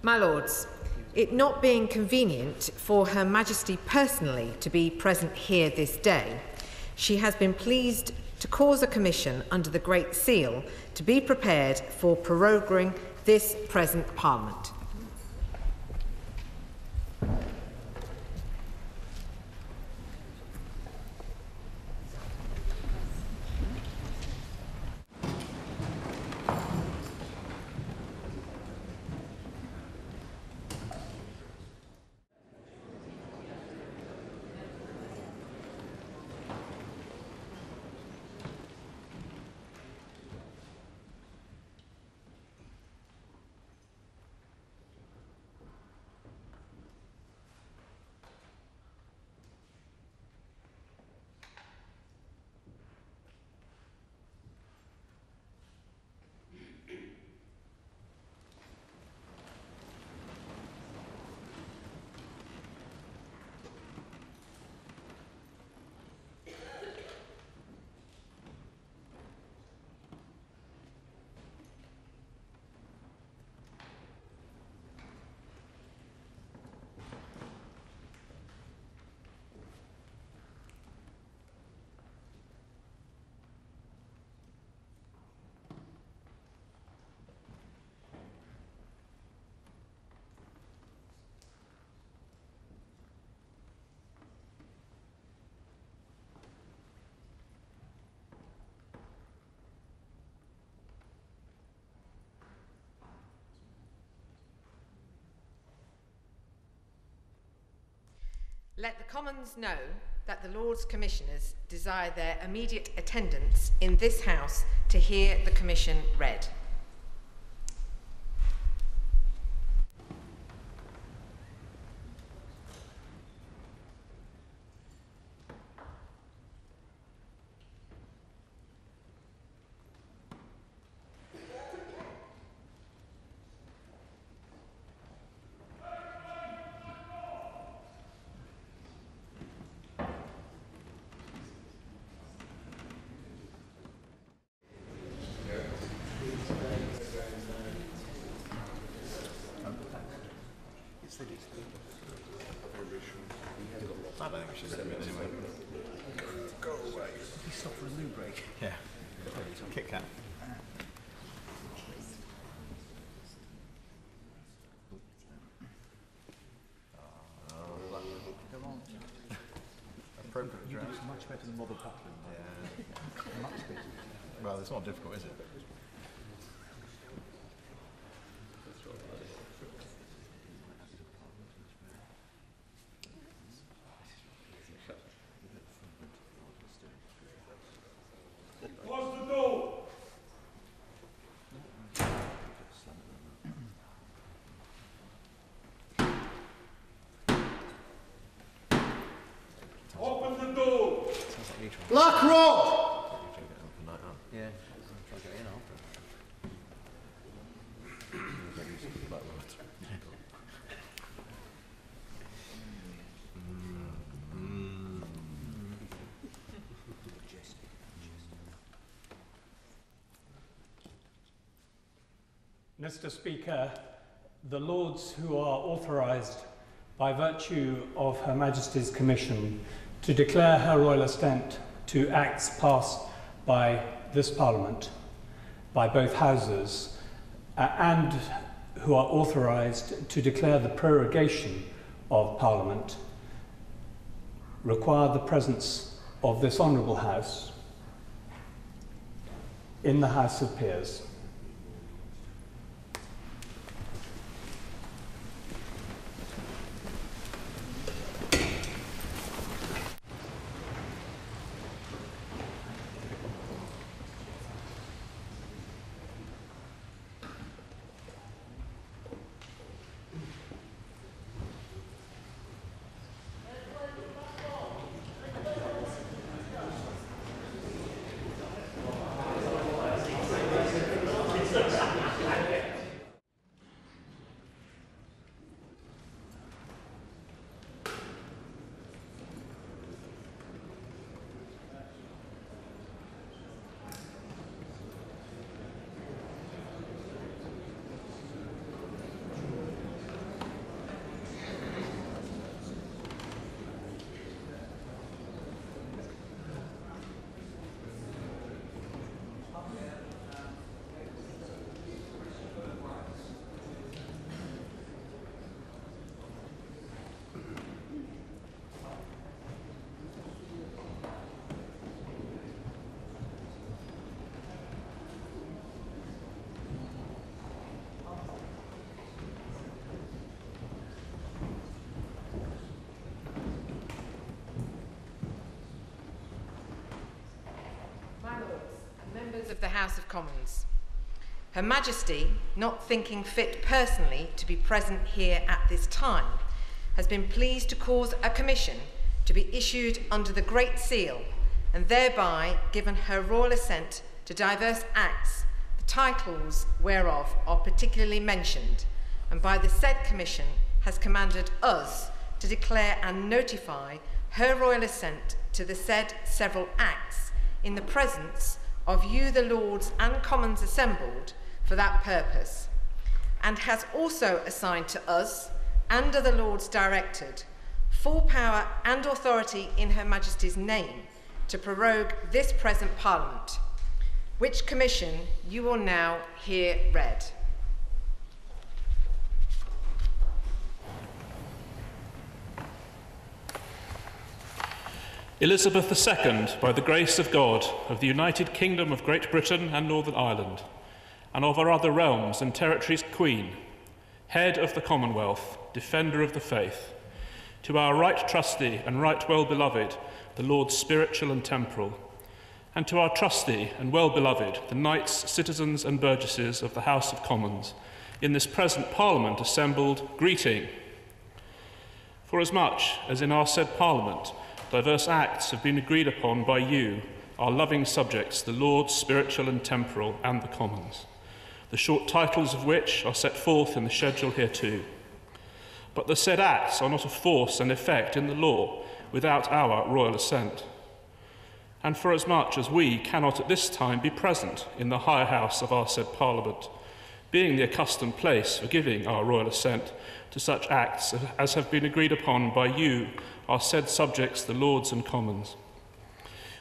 My Lords, it not being convenient for Her Majesty personally to be present here this day, she has been pleased to cause a commission under the Great Seal to be prepared for proroguing this present Parliament. Let the Commons know that the Lords Commissioners desire their immediate attendance in this House to hear the Commission read. I don't think we should send it anyway. Go away. You stop for a loo break. Yeah. Kit Kat. Come on. Appropriate dress. Much better than Mother Patlin. Yeah. Much better. Well, it's not difficult, is it? Blackrod! Yeah. Mr. Speaker, the Lords who are authorised by virtue of Her Majesty's Commission to declare Her Royal Assent to acts passed by this Parliament, by both Houses, and who are authorised to declare the prorogation of Parliament, require the presence of this Honourable House in the House of Peers. the House of Commons. Her Majesty, not thinking fit personally to be present here at this time, has been pleased to cause a commission to be issued under the Great Seal and thereby given her royal assent to diverse acts, the titles whereof are particularly mentioned, and by the said commission has commanded us to declare and notify her royal assent to the said several acts in the presence of you, the Lords and Commons assembled for that purpose, and has also assigned to us, and the Lords directed, full power and authority in Her Majesty's name to prorogue this present Parliament, which commission you will now hear read. Elizabeth II, by the grace of God, of the United Kingdom of Great Britain and Northern Ireland, and of our other realms and territories, Queen, Head of the Commonwealth, Defender of the Faith, to our right trustee and right well-beloved, the Lords spiritual and temporal, and to our trustee and well-beloved, the knights, citizens and burgesses of the House of Commons, in this present Parliament assembled, greeting. Forasmuch as in our said Parliament diverse acts have been agreed upon by you, our loving subjects, the Lords spiritual and temporal, and the Commons, the short titles of which are set forth in the schedule hereto. But the said acts are not of force and effect in the law without our royal assent. And forasmuch as we cannot at this time be present in the higher house of our said Parliament, being the accustomed place for giving our royal assent to such acts as have been agreed upon by you, our said subjects, the Lords and Commons,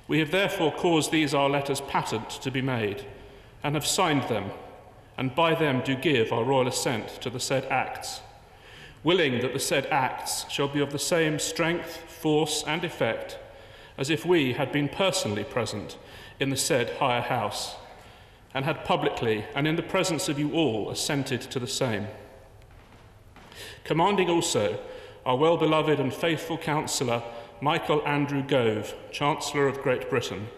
we have therefore caused these our letters patent to be made, and have signed them, and by them do give our royal assent to the said acts, willing that the said acts shall be of the same strength, force, and effect as if we had been personally present in the said higher house, and had publicly and in the presence of you all assented to the same. Commanding also our well-beloved and faithful counsellor, Michael Andrew Gove, Chancellor of Great Britain,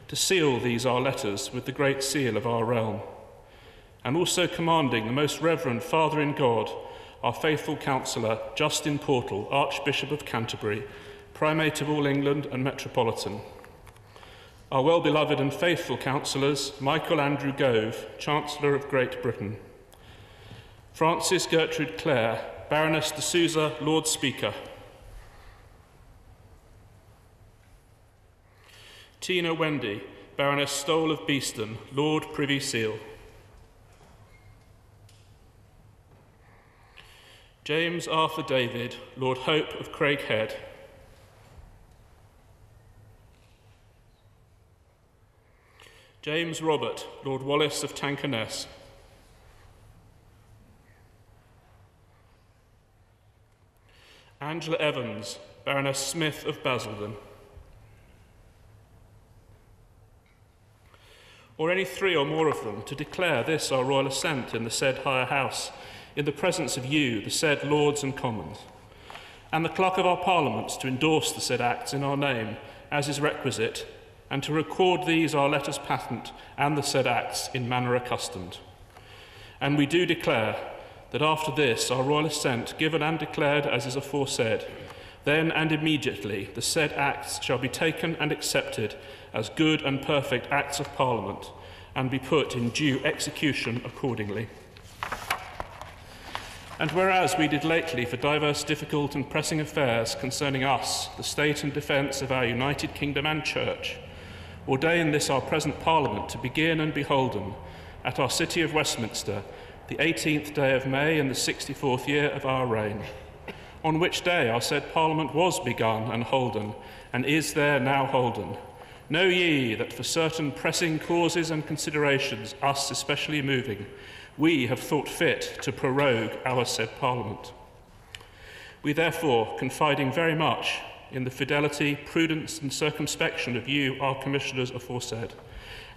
to seal these our letters with the great seal of our realm, and also commanding the most reverend Father in God, our faithful counsellor, Justin Portal, Archbishop of Canterbury, Primate of all England and Metropolitan, our well-beloved and faithful counsellors, Michael Andrew Gove, Chancellor of Great Britain, Frances Gertrude Clare, Baroness de Souza, Lord Speaker, Tina Wendy, Baroness Stowell of Beeston, Lord Privy Seal, James Arthur David, Lord Hope of Craighead, James Robert, Lord Wallace of Tankernes, Angela Evans, Baroness Smith of Basildon, or any three or more of them, to declare this our royal assent in the said higher house, in the presence of you, the said Lords and Commons, and the Clerk of our Parliaments to endorse the said acts in our name, as is requisite, and to record these our letters patent and the said acts in manner accustomed. And we do declare that after this our royal assent, given and declared as is aforesaid, then and immediately the said acts shall be taken and accepted as good and perfect acts of Parliament, and be put in due execution accordingly. And whereas we did lately for divers difficult and pressing affairs concerning us, the state and defence of our United Kingdom and Church, ordain this our present Parliament to begin and be holden at our city of Westminster, the 18th day of May in the 64th year of our reign, on which day our said Parliament was begun and holden, and is there now holden. Know ye that for certain pressing causes and considerations, us especially moving, we have thought fit to prorogue our said Parliament. We therefore, confiding very much in the fidelity, prudence and circumspection of you, our commissioners aforesaid,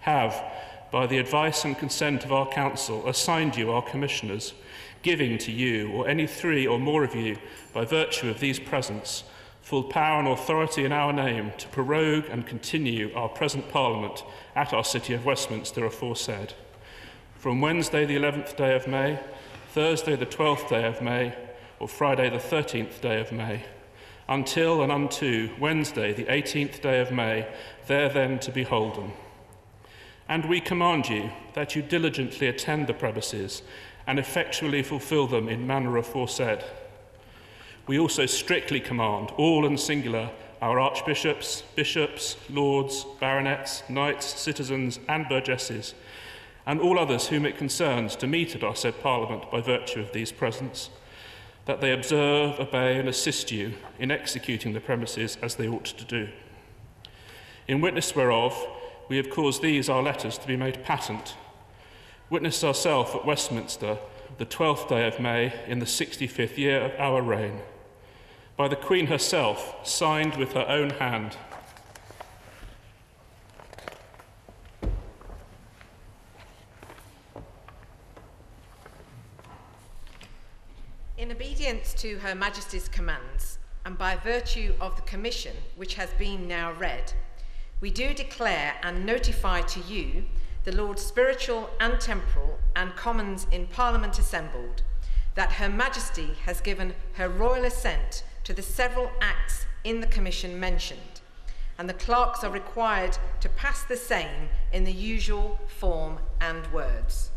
have, by the advice and consent of our council, assigned you our commissioners, giving to you, or any three or more of you, by virtue of these presents, full power and authority in our name to prorogue and continue our present Parliament at our City of Westminster aforesaid, from Wednesday the 11th day of May, Thursday the 12th day of May, or Friday the 13th day of May, until and unto Wednesday the 18th day of May, there then to be holden. And we command you that you diligently attend the premises and effectually fulfil them in manner aforesaid. We also strictly command all and singular our archbishops, bishops, lords, baronets, knights, citizens and burgesses, and all others whom it concerns to meet at our said Parliament by virtue of these presents, that they observe, obey and assist you in executing the premises as they ought to do. In witness whereof, we have caused these our letters to be made patent. Witnessed ourselves at Westminster, the 12th day of May, in the 65th year of our reign, by the Queen herself, signed with her own hand. In obedience to Her Majesty's commands, and by virtue of the commission which has been now read, we do declare and notify to you, the Lords Spiritual and Temporal and Commons in Parliament assembled, that Her Majesty has given her royal assent to the several acts in the commission mentioned, and the clerks are required to pass the same in the usual form and words.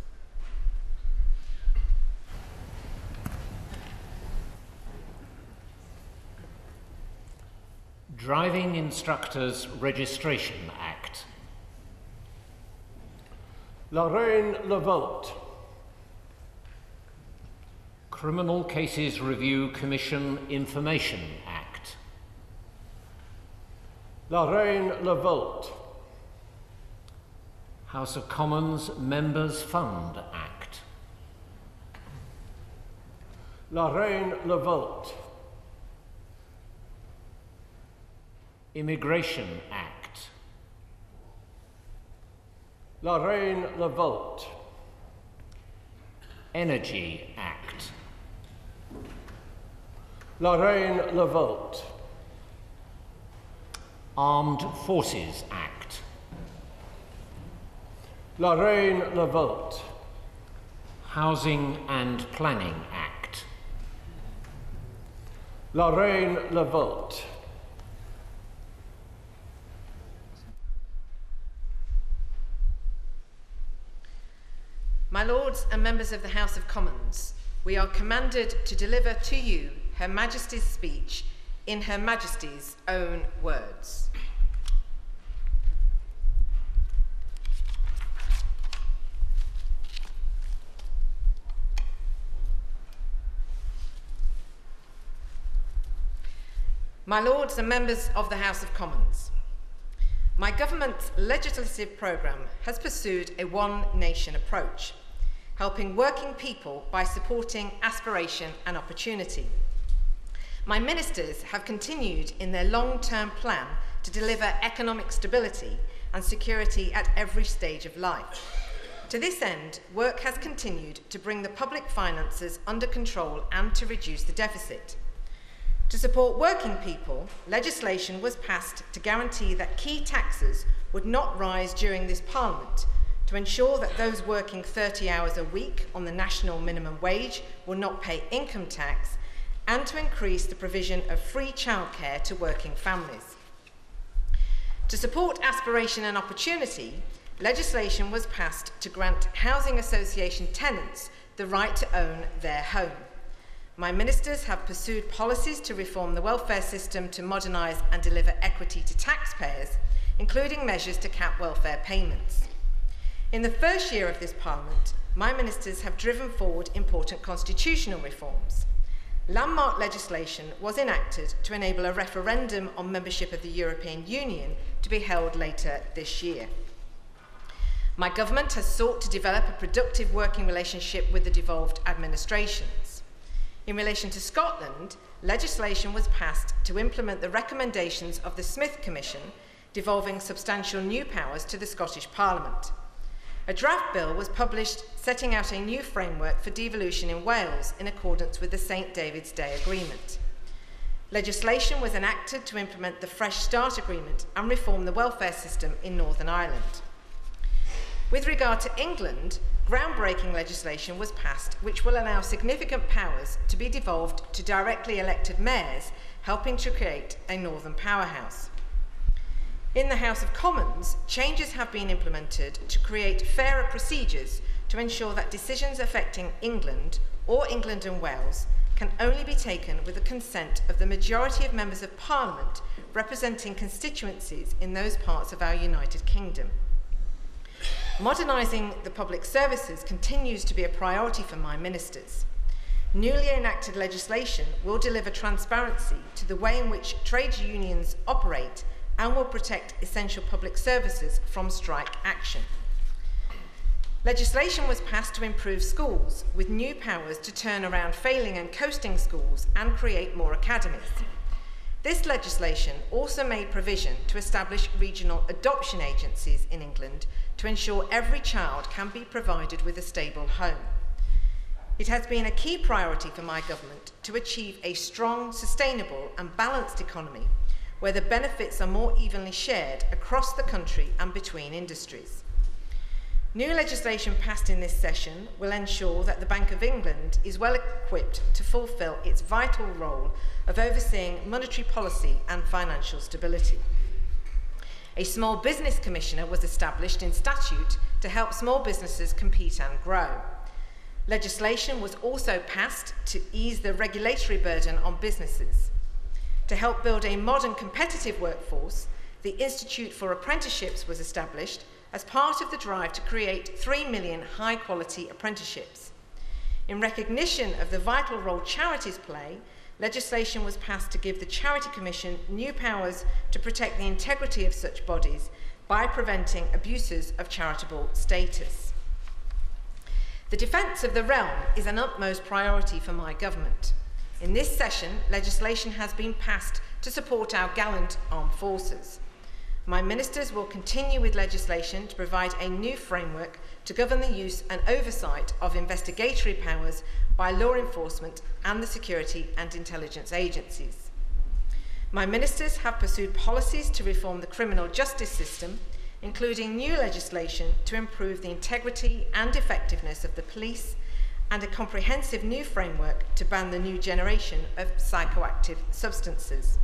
Driving Instructors Registration Act. Lorraine Levolt. Criminal Cases Review Commission Information Act. Lorraine Levolt. House of Commons Members Fund Act. Lorraine Levolt. Immigration Act. Lorraine Levolt. Energy Act. Lorraine Levolt. Armed Forces Act. Lorraine Levolt. Housing and Planning Act. Lorraine Levolt. My Lords and members of the House of Commons, we are commanded to deliver to you Her Majesty's speech in Her Majesty's own words. My Lords and members of the House of Commons, my government's legislative programme has pursued a one-nation approach, helping working people by supporting aspiration and opportunity. My ministers have continued in their long-term plan to deliver economic stability and security at every stage of life. To this end, work has continued to bring the public finances under control and to reduce the deficit. To support working people, legislation was passed to guarantee that key taxes would not rise during this Parliament, to ensure that those working 30 hours a week on the national minimum wage will not pay income tax, and to increase the provision of free childcare to working families. To support aspiration and opportunity, legislation was passed to grant housing association tenants the right to own their home. My ministers have pursued policies to reform the welfare system to modernise and deliver equity to taxpayers, including measures to cap welfare payments. In the first year of this Parliament, my ministers have driven forward important constitutional reforms. Landmark legislation was enacted to enable a referendum on membership of the European Union to be held later this year. My government has sought to develop a productive working relationship with the devolved administrations. In relation to Scotland, legislation was passed to implement the recommendations of the Smith Commission, devolving substantial new powers to the Scottish Parliament. A draft bill was published setting out a new framework for devolution in Wales in accordance with the St David's Day Agreement. Legislation was enacted to implement the Fresh Start Agreement and reform the welfare system in Northern Ireland. With regard to England, groundbreaking legislation was passed which will allow significant powers to be devolved to directly elected mayors, helping to create a northern powerhouse. In the House of Commons, changes have been implemented to create fairer procedures to ensure that decisions affecting England or England and Wales can only be taken with the consent of the majority of members of Parliament representing constituencies in those parts of our United Kingdom. Modernising the public services continues to be a priority for my ministers. Newly enacted legislation will deliver transparency to the way in which trade unions operate and will protect essential public services from strike action. Legislation was passed to improve schools, with new powers to turn around failing and coasting schools and create more academies. This legislation also made provision to establish regional adoption agencies in England to ensure every child can be provided with a stable home. It has been a key priority for my government to achieve a strong, sustainable and balanced economy where the benefits are more evenly shared across the country and between industries. New legislation passed in this session will ensure that the Bank of England is well equipped to fulfil its vital role of overseeing monetary policy and financial stability. A Small Business Commissioner was established in statute to help small businesses compete and grow. Legislation was also passed to ease the regulatory burden on businesses. To help build a modern competitive workforce, the Institute for Apprenticeships was established as part of the drive to create 3 million high-quality apprenticeships. In recognition of the vital role charities play, legislation was passed to give the Charity Commission new powers to protect the integrity of such bodies by preventing abuses of charitable status. The defence of the realm is an utmost priority for my government. In this session, legislation has been passed to support our gallant armed forces. My ministers will continue with legislation to provide a new framework to govern the use and oversight of investigatory powers by law enforcement and the security and intelligence agencies. My ministers have pursued policies to reform the criminal justice system, including new legislation to improve the integrity and effectiveness of the police and a comprehensive new framework to ban the new generation of psychoactive substances.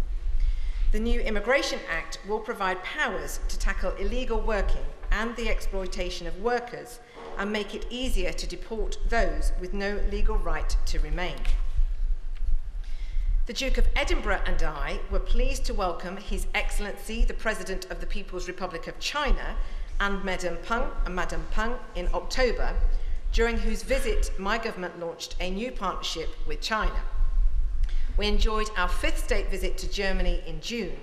The new Immigration Act will provide powers to tackle illegal working and the exploitation of workers and make it easier to deport those with no legal right to remain. The Duke of Edinburgh and I were pleased to welcome His Excellency the President of the People's Republic of China and Madame Peng in October, during whose visit my government launched a new partnership with China. We enjoyed our 5th state visit to Germany in June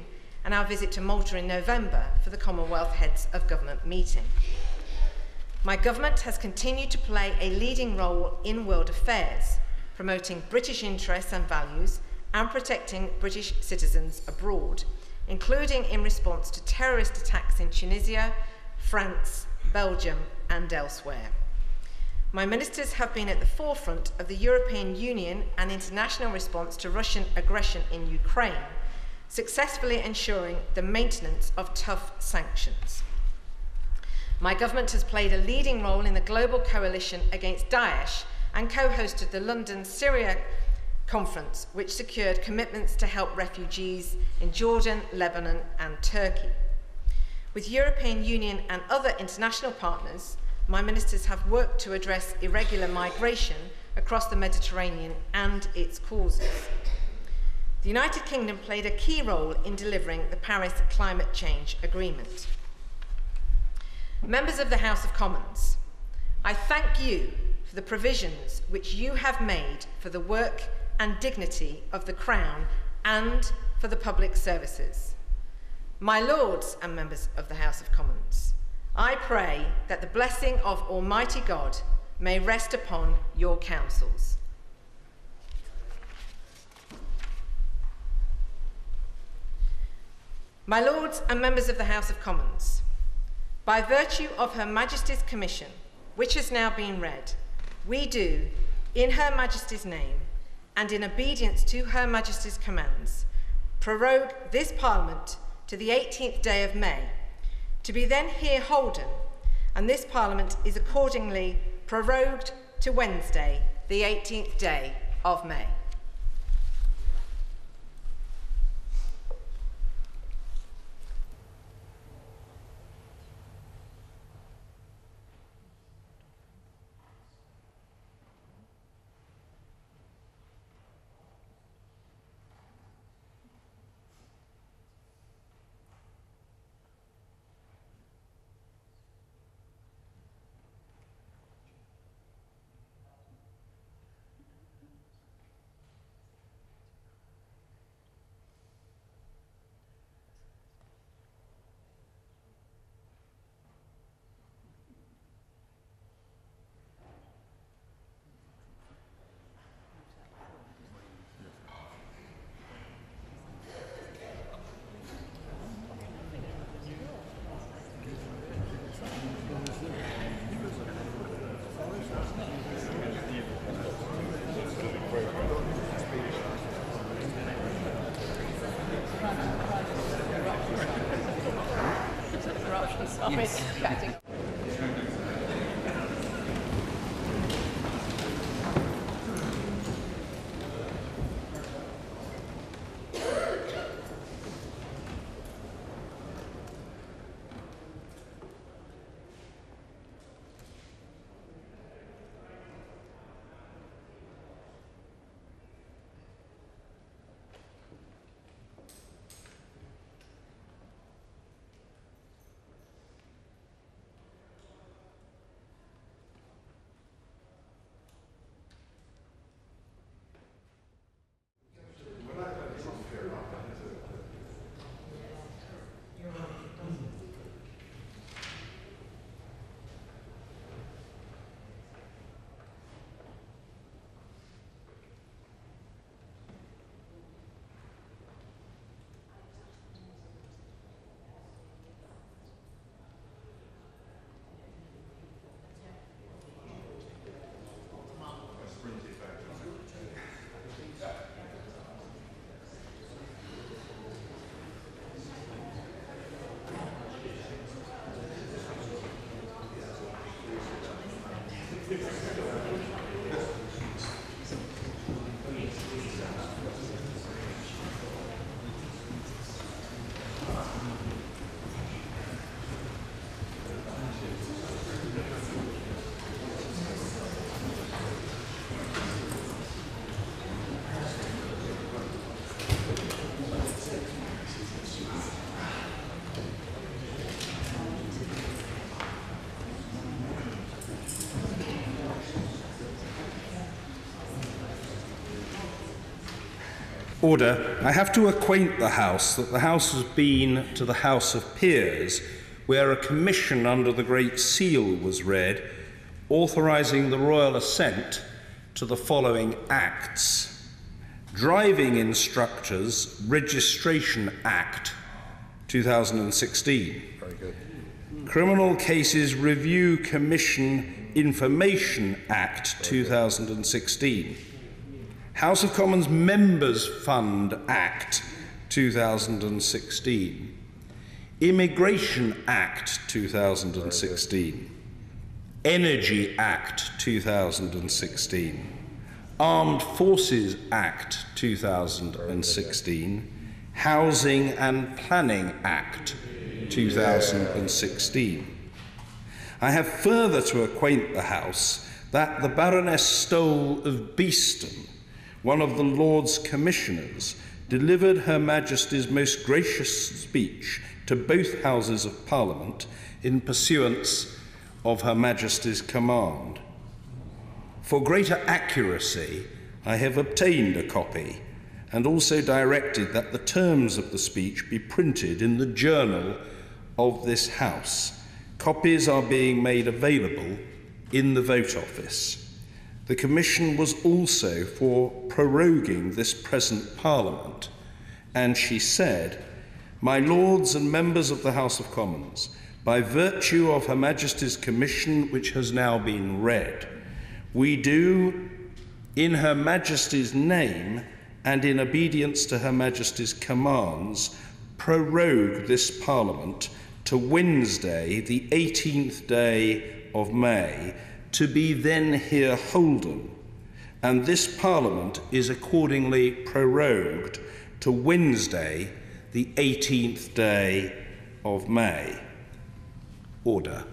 and our visit to Malta in November for the Commonwealth Heads of Government meeting. My government has continued to play a leading role in world affairs, promoting British interests and values and protecting British citizens abroad, including in response to terrorist attacks in Tunisia, France, Belgium and elsewhere. My ministers have been at the forefront of the European Union and international response to Russian aggression in Ukraine, successfully ensuring the maintenance of tough sanctions. My government has played a leading role in the global coalition against Daesh and co-hosted the London Syria Conference, which secured commitments to help refugees in Jordan, Lebanon and Turkey. With European Union and other international partners, my ministers have worked to address irregular migration across the Mediterranean and its causes. The United Kingdom played a key role in delivering the Paris Climate Change Agreement. Members of the House of Commons, I thank you for the provisions which you have made for the work and dignity of the Crown and for the public services. My Lords and members of the House of Commons, I pray that the blessing of Almighty God may rest upon your councils. My Lords and members of the House of Commons, by virtue of Her Majesty's Commission, which has now been read, we do, in Her Majesty's name and in obedience to Her Majesty's commands, prorogue this Parliament to the 18th day of May, to be then here holden, and this Parliament is accordingly prorogued to Wednesday, the 18th day of May. Order. I have to acquaint the House that the House has been to the House of Peers, where a commission under the Great Seal was read, authorising the Royal Assent to the following acts: Driving Instructors Registration Act 2016. Very good. Criminal Cases Review Commission Information Act 2016. House of Commons Members Fund Act 2016. Immigration Act 2016. Energy Act 2016. Armed Forces Act 2016. Housing and Planning Act 2016. I have further to acquaint the House that the Baroness Stowell of Beeston, one of the Lords Commissioners, delivered Her Majesty's most gracious speech to both Houses of Parliament in pursuance of Her Majesty's command. For greater accuracy, I have obtained a copy and also directed that the terms of the speech be printed in the journal of this House. Copies are being made available in the vote office. The Commission was also for proroguing this present Parliament, and she said, "My Lords and members of the House of Commons, by virtue of Her Majesty's Commission, which has now been read, we do, in Her Majesty's name and in obedience to Her Majesty's commands, prorogue this Parliament to Wednesday, the 18th day of May, to be then here holden, and this Parliament is accordingly prorogued to Wednesday, the 18th day of May. Order.